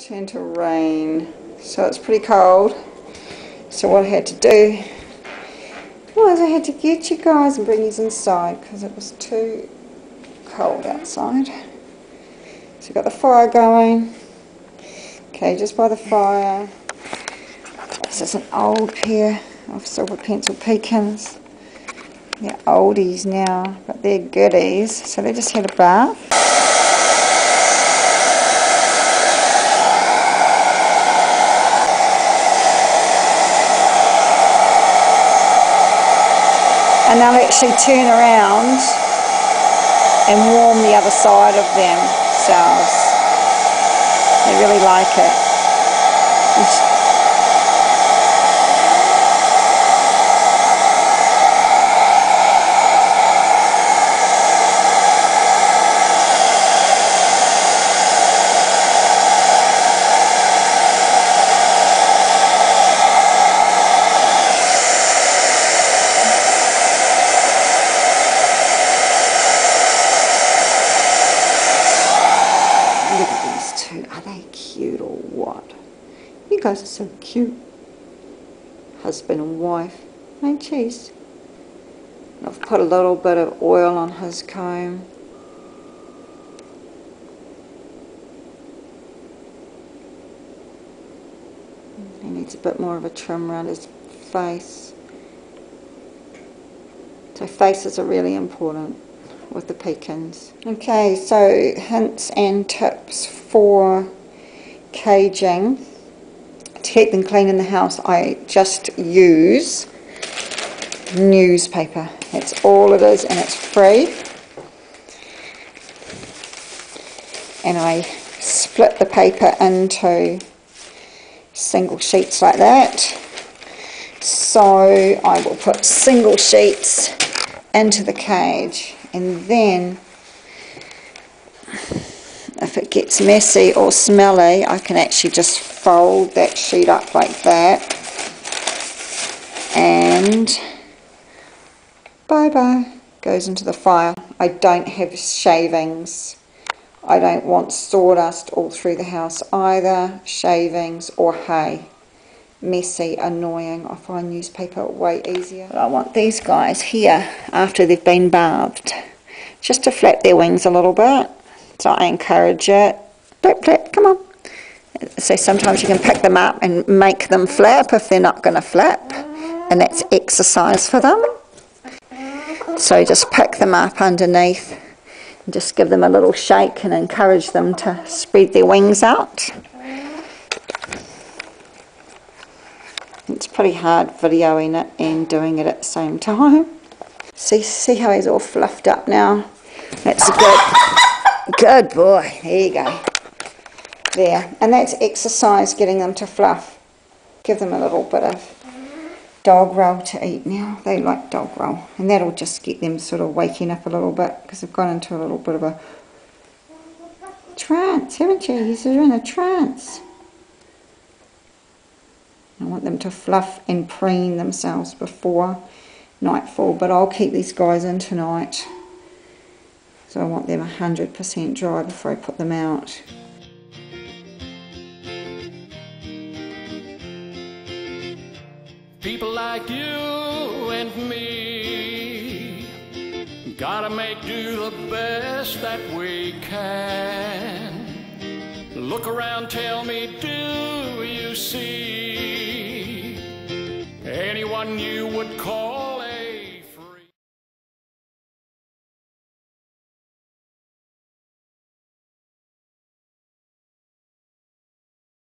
turned to rain, so it's pretty cold. So what I had to do was I had to get you guys and bring you inside because it was too cold outside. So we've got the fire going. Okay, just by the fire. This is an old pair of silver pencil pecans. They're oldies now, but they're goodies. So they just had a bath. And they'll actually turn around and warm the other side of themselves. They really like it. Are they cute or what? You guys are so cute. Husband and wife. Ain't cheese. I've put a little bit of oil on his comb. He needs a bit more of a trim around his face. So faces are really important with the pecans. Okay, so hints and tips for caging. To keep them clean in the house, I just use newspaper. That's all it is, and it's free. And I split the paper into single sheets like that. So I will put single sheets into the cage, and then if it gets messy or smelly, I can actually just fold that sheet up like that, and bye-bye, goes into the fire. I don't have shavings. I don't want sawdust all through the house either, shavings or hay. Messy, annoying. I find newspaper way easier. But I want these guys here, after they've been bathed, just to flap their wings a little bit. So I encourage it. Flap, flap, come on. So sometimes you can pick them up and make them flap if they're not going to flap. And that's exercise for them. So just pick them up underneath and just give them a little shake and encourage them to spread their wings out. It's pretty hard videoing it and doing it at the same time. See how he's all fluffed up now? That's good. Good boy. There you go. There. And that's exercise, getting them to fluff. Give them a little bit of dog roll to eat now. They like dog roll. And that'll just get them sort of waking up a little bit, because they've gone into a little bit of a trance, haven't you? He's in a trance. I want them to fluff and preen themselves before nightfall, but I'll keep these guys in tonight. So I want them 100% dry before I put them out. People like you and me gotta make do the best that we can. Look around, tell me, do you see anyone you would call